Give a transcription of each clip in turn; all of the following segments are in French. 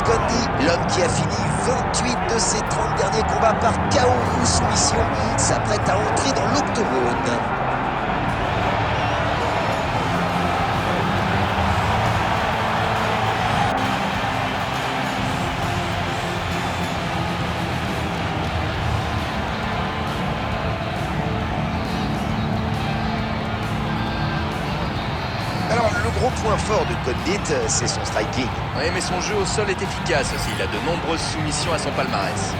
Condit, l'homme qui a fini 28 de ses 30 derniers combats par KO ou soumission, s'apprête à entrer dans l'octogone. Alors, le gros point fort de Condit, c'est son striking. Oui, mais son jeu au sol est efficace aussi. Il a de nombreuses soumissions à son palmarès.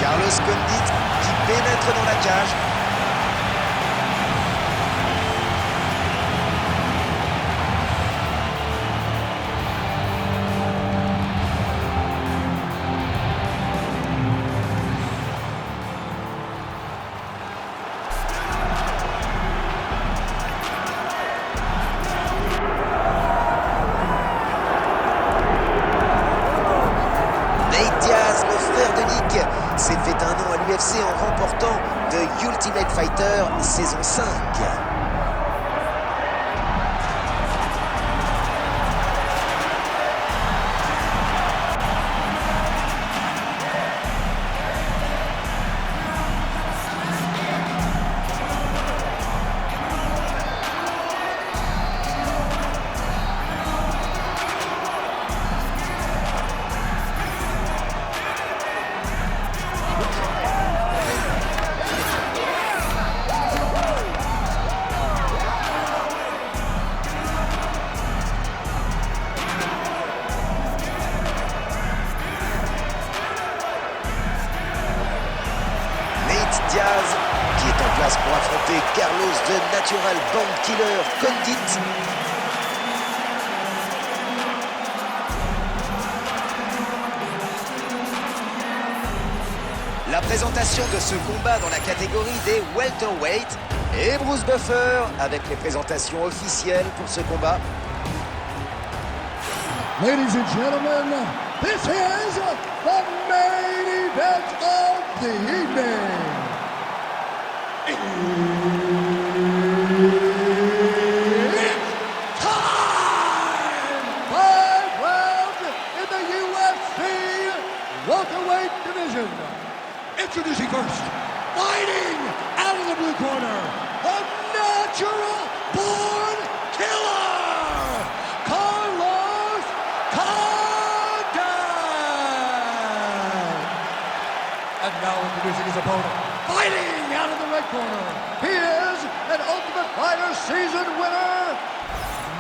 Carlos Condit qui pénètre dans la cage. Nate Diaz, le frère de Nick, s'est fait un nom à l'UFC en remportant The Ultimate Fighter saison 5. Nate Diaz qui est en place pour affronter Carlos the Natural Born Killer Condit. La présentation de ce combat dans la catégorie des welterweight et Bruce Buffer avec les présentations officielles pour ce combat. Ladies and gentlemen, this is the main event of the evening. It's time! 5 rounds in the UFC welterweight division. Introducing first, fighting out of the blue corner, the natural born killer, Carlos Condit. And now introducing his opponent, fighting out of the red corner, he is an Ultimate Fighter season winner,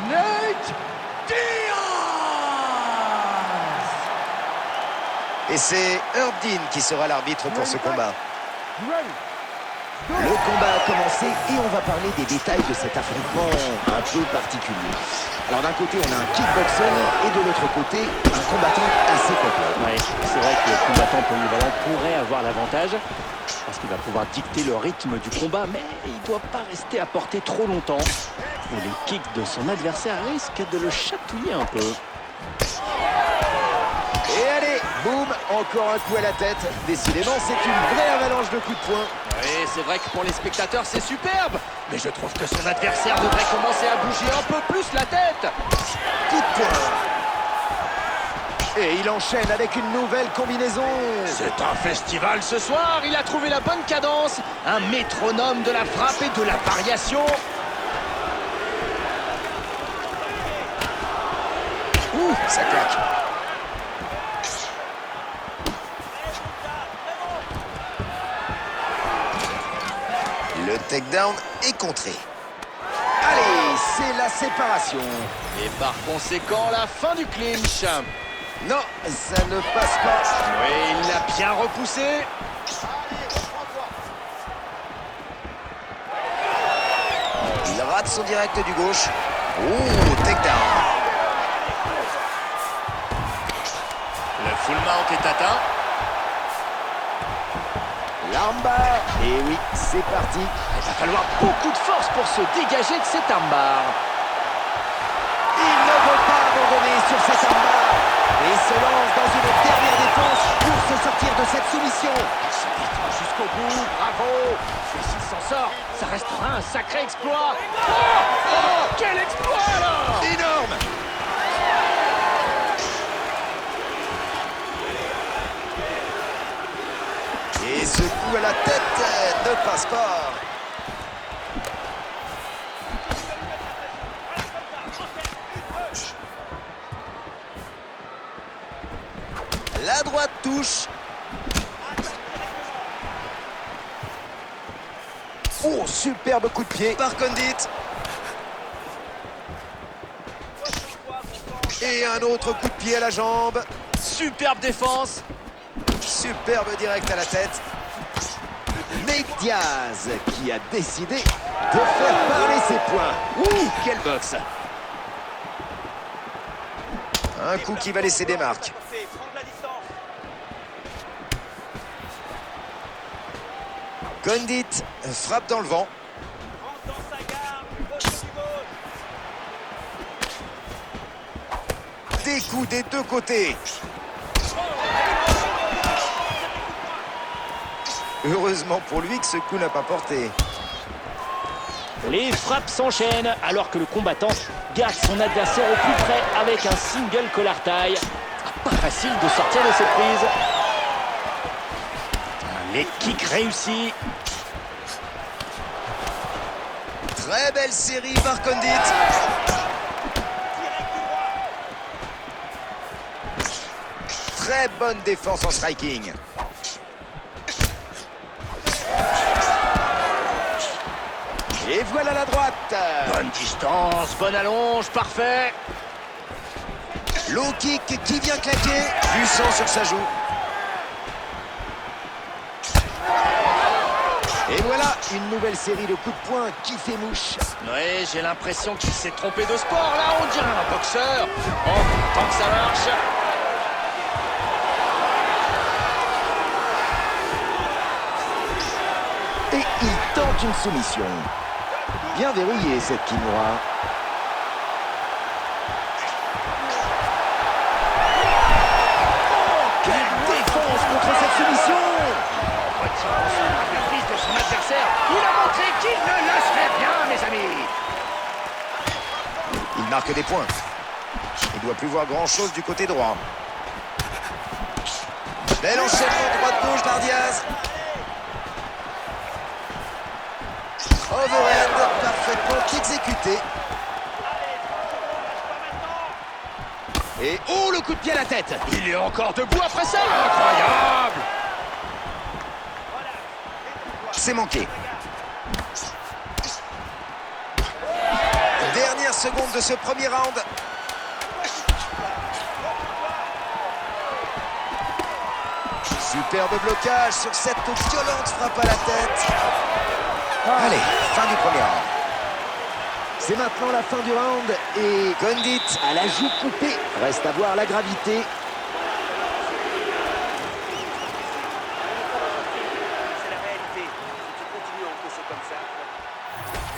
Nate Diaz. Et c'est Herb Dean qui sera l'arbitre pour ce combat. Le combat a commencé et on va parler des détails de cet affrontement un peu particulier. Alors d'un côté on a un kickboxer et de l'autre côté un combattant assez complet. Ouais, c'est vrai que le combattant polyvalent pourrait avoir l'avantage parce qu'il va pouvoir dicter le rythme du combat, mais il ne doit pas rester à portée trop longtemps. Et les kicks de son adversaire risquent de le chatouiller un peu. Et allez, boum, encore un coup à la tête. Décidément, c'est une vraie avalanche de coups de poing. Oui, c'est vrai que pour les spectateurs, c'est superbe. Mais je trouve que son adversaire devrait commencer à bouger un peu plus la tête. Coup de poing. Et il enchaîne avec une nouvelle combinaison. C'est un festival ce soir. Il a trouvé la bonne cadence. Un métronome de la frappe et de la variation. Ouh, ça claque. Le takedown est contré. Allez, c'est la séparation. Et par conséquent, la fin du clinch. Non, ça ne passe pas. Oui, il l'a bien repoussé. Il rate son direct du gauche. Oh, takedown. Le full mount est atteint. L'armbar. Et oui, c'est parti. Il va falloir beaucoup de force pour se dégager de cet armbar. Il ne veut pas abandonner sur cette armbar. Et se lance dans une dernière défense pour se sortir de cette soumission. Il se défend jusqu'au bout, bravo. Et s'il s'en sort, ça restera un sacré exploit. Oh, quel exploit alors! Énorme. Et ce coup à la tête ne passe pas. La droite touche. Oh, superbe coup de pied par Condit. Et un autre coup de pied à la jambe. Superbe défense. Superbe direct à la tête. Nate Diaz qui a décidé de faire parler ses poings. Ouh, quelle boxe. Un coup qui va laisser des marques. Condit frappe dans le vent. Des coups des deux côtés. Heureusement pour lui que ce coup n'a pas porté. Les frappes s'enchaînent alors que le combattant garde son adversaire au plus près avec un single collar tie. Pas facile de sortir de cette prise. Les kicks réussis. Très belle série par Condit. Très bonne défense en striking. Et voilà la droite. Bonne distance, bonne allonge, parfait. Low kick qui vient claquer. Puissant sur sa joue. Et voilà une nouvelle série de coups de poing qui fait mouche. Oui, j'ai l'impression qu'il s'est trompé de sport, là, on dirait un boxeur. Oh, tant que ça marche. Et il tente une soumission. Bien verrouillé cette Kimura. Quelle défense contre cette soumission! Retirant son prise de son adversaire, il a montré qu'il ne lâcherait rien, mes amis. Il marque des points. Il doit plus voir grand-chose du côté droit. Bel enchaînement droite-gauche d'Ardiaz. Overhead parfaitement exécuté. Et oh, le coup de pied à la tête. Il est encore debout après ça, incroyable. C'est manqué. Dernière seconde de ce premier round. Superbe blocage sur cette violente frappe à la tête. Allez, fin du premier round. C'est maintenant la fin du round et Condit à la joue coupée. Reste à voir la gravité.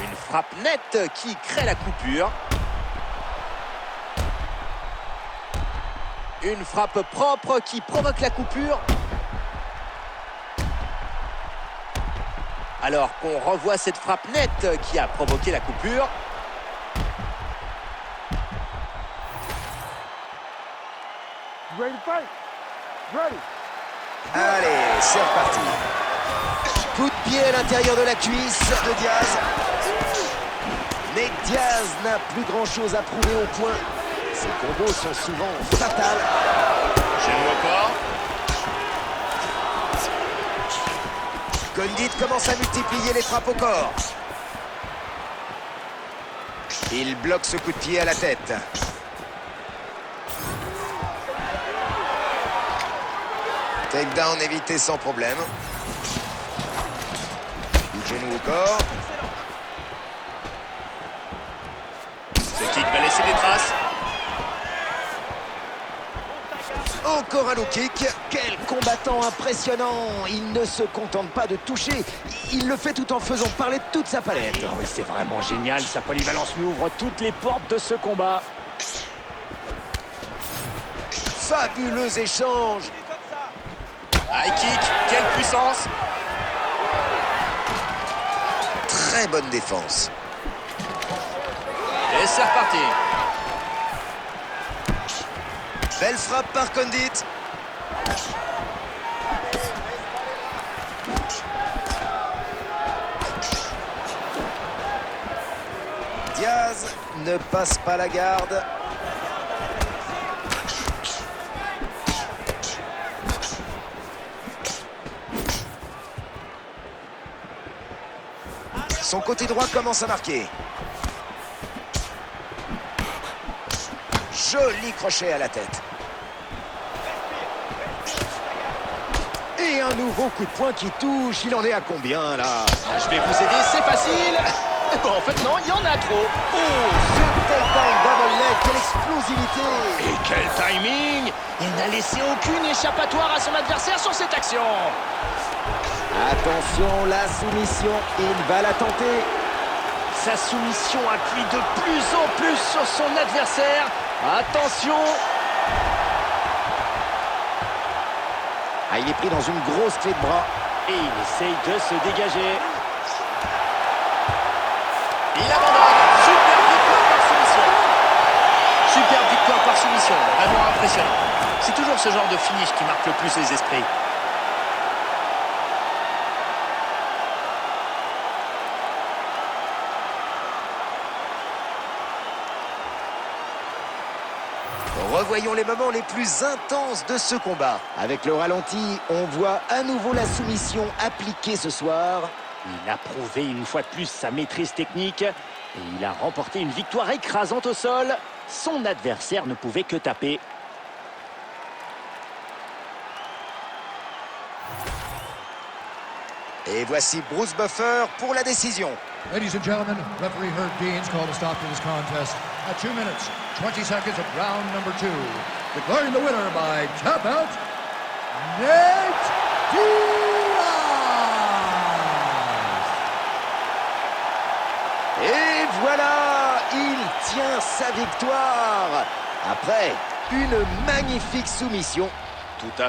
Une frappe nette qui crée la coupure. Une frappe propre qui provoque la coupure. Alors qu'on revoit cette frappe nette qui a provoqué la coupure. Allez, c'est reparti. Coup de pied à l'intérieur de la cuisse de Diaz. Nate Diaz n'a plus grand-chose à prouver au point. Ses combos sont souvent fatals. Genou au corps. Condit commence à multiplier les frappes au corps. Il bloque ce coup de pied à la tête. Takedown évité sans problème. Du genou au corps. Ce kick va laisser des traces. Encore un low kick. Quel combattant impressionnant. Il ne se contente pas de toucher. Il le fait tout en faisant parler toute sa palette. Oh, oui, c'est vraiment génial. Sa polyvalence lui ouvre toutes les portes de ce combat. Fabuleux échange. High kick, quelle puissance! Très bonne défense. Et c'est reparti. Belle frappe par Condit. Diaz ne passe pas la garde. Son côté droit commence à marquer. Joli crochet à la tête. Et un nouveau coup de poing qui touche. Il en est à combien, là? Je vais vous aider, c'est facile. Bon, en fait, non, il y en a trop. Oh, ce takedown double leg, quelle explosivité! Et quel timing! Il n'a laissé aucune échappatoire à son adversaire sur cette action. Attention, la soumission, il va la tenter. Sa soumission appuie de plus en plus sur son adversaire. Attention! Ah, il est pris dans une grosse clé de bras. Et il essaye de se dégager. Il abandonne. Super victoire par soumission. Super victoire par soumission. Vraiment impressionnant. C'est toujours ce genre de finish qui marque le plus les esprits. Revoyons les moments les plus intenses de ce combat. Avec le ralenti, on voit à nouveau la soumission appliquée ce soir. Il a prouvé une fois de plus sa maîtrise technique. Et il a remporté une victoire écrasante au sol. Son adversaire ne pouvait que taper. Et voici Bruce Buffer pour la décision. Ladies and gentlemen, referee Herb Dean's called a stop to this contest at 2 minutes, 20 seconds of round number 2. Declaring the winner by tap out, Nate Diaz! Et voilà, il tient sa victoire. Après une magnifique soumission. Tout à